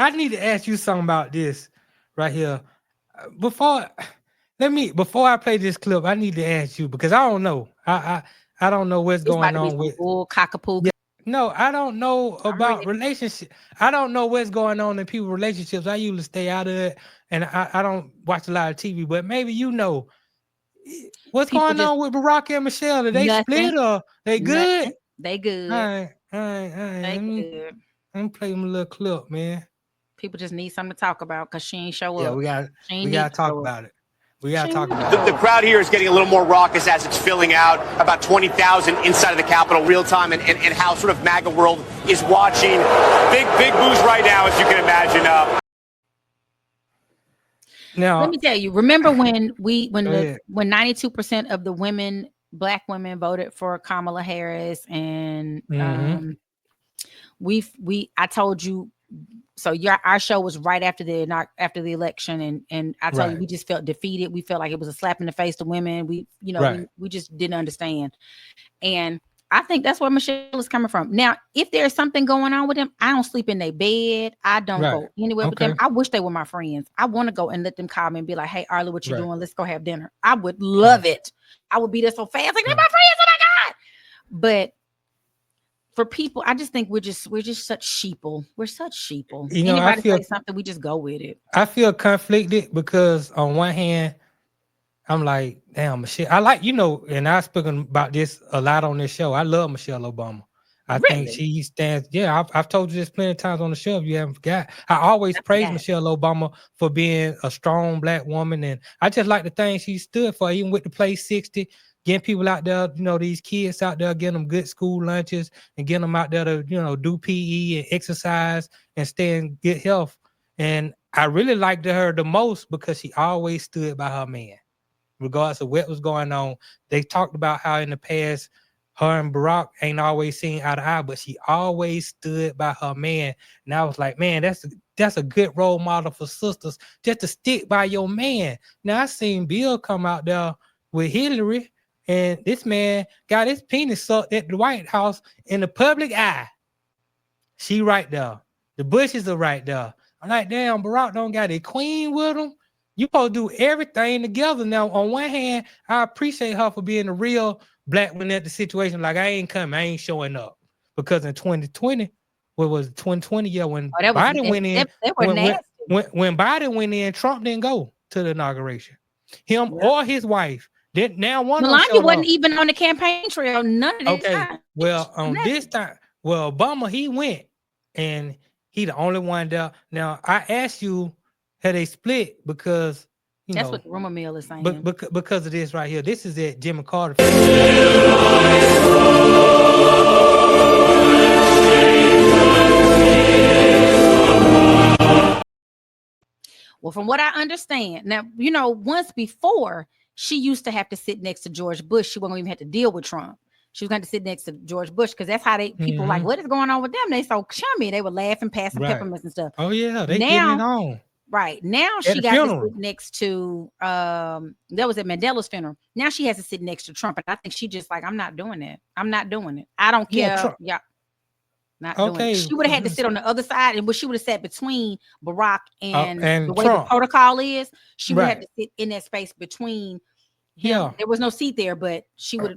I need to ask you something about this right here. Before before I play this clip, I need to ask you because I don't know. I don't know what's It's about going to be on some with. bull cockapoo. Yeah, no, I don't know I'm about ready. relationship. I don't know what's going on in people's relationships. I usually stay out of it, and I don't watch a lot of TV. But maybe you know what's People going just on with Barack and Michelle. Are they nothing, split or they good? nothing. They good. All right. They good. Let me play them a little clip, man. People just need something to talk about because she ain't show Yeah, up. She we ain't gotta need to talk show up. about it. We gotta She ain't talk need to about it. show The up. crowd here is getting a little more raucous as it's filling out. About 20,000 inside of the Capitol real time, and how sort of MAGA world is watching. Big boos right now, as you can imagine. Now, Let me tell you. Remember when go ahead. when 92% of the black women voted for Kamala Harris, and Mm-hmm. I told you. So our show was right after the election, and I told you Right. we just felt defeated. We felt like it was a slap in the face to women. Right. We just didn't understand, and I think that's where Michelle is coming from. Now, if there's something going on with them, I don't sleep in their bed. I don't Right. go anywhere with them. Okay. I wish they were my friends. I want to go and let them call me and be like, "Hey, Arle, what you Right. doing? Let's go have dinner." I would Right. love it. I would be there so fast, like they're my Right. friends. Oh my god! But for people, I just think we're just such sheeple. We're such sheeple. You know, Anybody say something, we just go with it. I feel conflicted because on one hand, I'm like, damn, Michelle. I like, and I've spoken about this a lot on this show. I love Michelle Obama. I think Really? she stands. Yeah, I've told you this plenty of times on the show. If you haven't forgot, I always I praise forgot. Michelle Obama for being a strong black woman, and I just like the things she stood for, even with the Place 60, getting people out there, these kids out there, getting them good school lunches, and getting them out there to, do PE and exercise and stay in good health. And I really liked her the most because she always stood by her man regardless of what was going on. They talked about how in the past, her and Barack ain't always seen eye to eye, but she always stood by her man. And I was like, man, that's a good role model for sisters, just to stick by your man. Now I seen Bill come out there with Hillary, and this man got his penis sucked at the White House in the public eye. She right there. The Bushes are right there. I'm like, damn, Barack don't got a queen with him. You supposed to do everything together. Now, on one hand, I appreciate her for being a real black woman at the situation. Like, I ain't coming, I ain't showing up. Because in 2020, what was it, 2020? Yeah, when Oh, that was Biden went in, they were nasty. when Biden went in, Trump didn't go to the inauguration. Him Yep. or his wife. Now one of them Melania showed wasn't up. even on the campaign trail. None of this Okay, time. well, on this time, Obama, he went, and he the only one there. Now, I asked you, had they split because, That's what the rumor mill is saying. because of this right here. This is at Jimmy Carter. Well, from what I understand, now, once before, she used to have to sit next to George Bush. She wasn't even have to deal with Trump. She was going to sit next to George Bush because that's how people like, what is going on with them? They so chummy. They were laughing, passing Right. peppermints and stuff. Oh yeah, they getting it on. Right. Now At she the got to funeral. sit next to that was at Mandela's funeral. Now she has to sit next to Trump. And I think she just like, I'm not doing it. I'm not doing it. I don't care. Trump. Yeah. Not doing Okay. it. She would have had to sit on the other side, and she would have sat between Barack and the way Trump. the protocol is. She would have Right. to sit in that space between him. Yeah. There was no seat there, but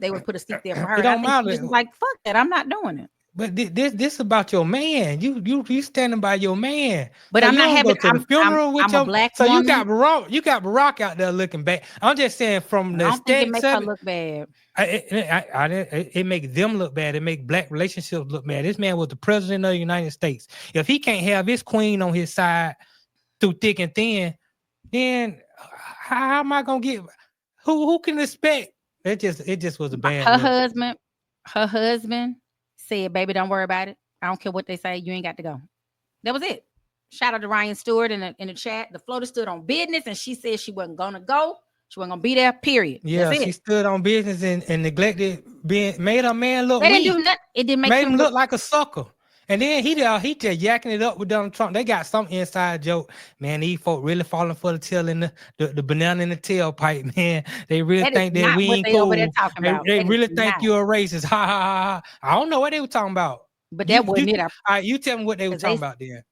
they would put a seat there for her. It don't And I think she matter. just was like, fuck that. I'm not doing it. But this about your man. You standing by your man. But so I'm you not don't having. go to the funeral with I'm your. a black so woman. you got Barack out there looking bad. I'm just saying from the I don't think it stats makes of her it, look bad. it makes them look bad. It make black relationships look bad. This man was the president of the United States. If he can't have his queen on his side through thick and thin, then how am I gonna get? Who can expect? It just was a bad Her look. husband said, "Baby, don't worry about it. I don't care what they say. You ain't got to go." That was it. Shout out to Ryan Stewart in the chat. The floater stood on business, and she said she wasn't gonna go. She wasn't gonna be there. Period. Yeah, That's she it. stood on business and neglected made her man look They didn't weak. do nothing. It didn't make Made him him look like a sucker. And then he just yakking it up with Donald Trump. They got some inside joke. Man, these folk really falling for the tail in the banana in the tailpipe, man. They really That is think that not we what ain't they over there cool. talking about. They That is really think not. you're a racist. Ha ha ha ha. I don't know what they were talking about. But that wasn't it. All right, you tell me what they were 'Cause they- talking about then.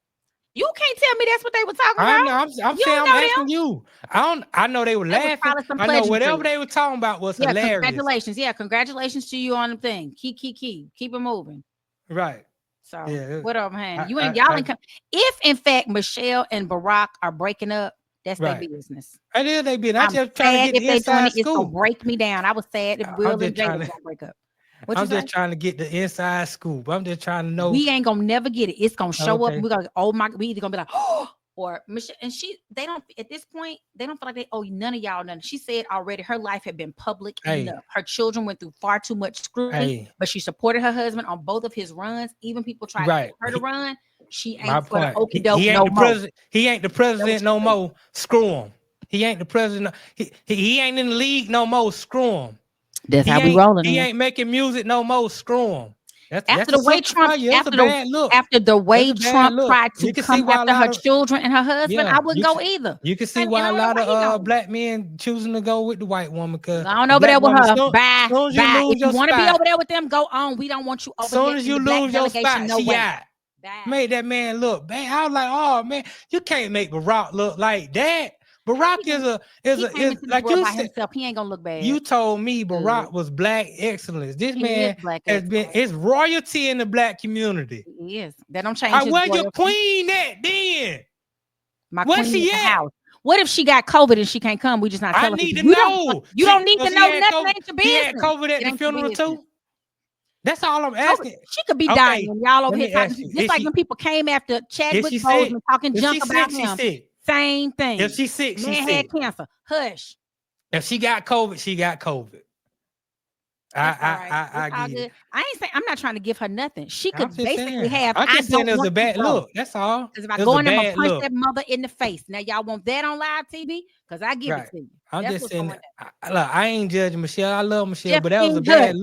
You can't tell me that's what they were talking I about. know. I'm You saying don't I'm know asking you. I know they were That was laughing. probably some I know whatever pleasantry. they were talking about was Yeah, hilarious. congratulations. Yeah, congratulations to you on the thing. Keep it moving. Right. So Yeah. what up, man? I Ain't come. If in fact Michelle and Barack are breaking up, that's their right. business. I did they been. I'm I'm just trying to sad get if the they doing inside it. It's gonna scoop. break me down. I was sad if I'm Will and just Jada trying was to. gonna break up. What you I'm say? just trying to get the inside scoop. I'm just trying to know. We ain't gonna never get it. It's gonna show up. Okay. We're gonna oh my. We either gonna be like oh or Michelle and they don't at this point they don't feel like they owe none of y'all nothing. She said already her life had been public enough. Her children went through far too much scrutiny, but she supported her husband on both of his runs. Even people tried to get her to run. She ain't for the okie doke no more. President. He ain't the president no more. Screw him. He ain't the president. He ain't in the league no more. Screw him. That's how we rolling. He ain't making music no more. Screw him. After the way Trump, after the way Trump tried to come after her children and her husband, I wouldn't go either. You can see why a lot of black men choosing to go with the white woman because I don't over there with her. Bye. If you want to be over there with them, go on. We don't want you over here. As soon as you lose your spot, she out. Made that man look bad. I was like, oh man, you can't make Barack look like that. Barack is like you said. Himself. He ain't gonna look bad. You told me Barack was black excellence. This man has been it's royalty in the black community. He is. That don't change. Where your queen at then? My queen she at? House. What if she got COVID and she can't come? We just not telling I need to know. You don't need to know nothing. Ain't your business. She had COVID at the funeral too. That's all I'm asking. She could be dying. Y'all over here talking. Just like when people came after Chadwick Boseman talking junk about him. Same thing. If she's sick, she had cancer. Hush. If she got COVID, she got COVID. I get it. I ain't saying I'm not trying to give her nothing. She could basically have. I'm just saying it was a bad look. That's all. Because if I go in there, I'm gonna punch that mother in the face. Now y'all want that on live TV? Because I give it to you. I'm just saying. Look, I ain't judging Michelle. I love Michelle, but that was a bad look.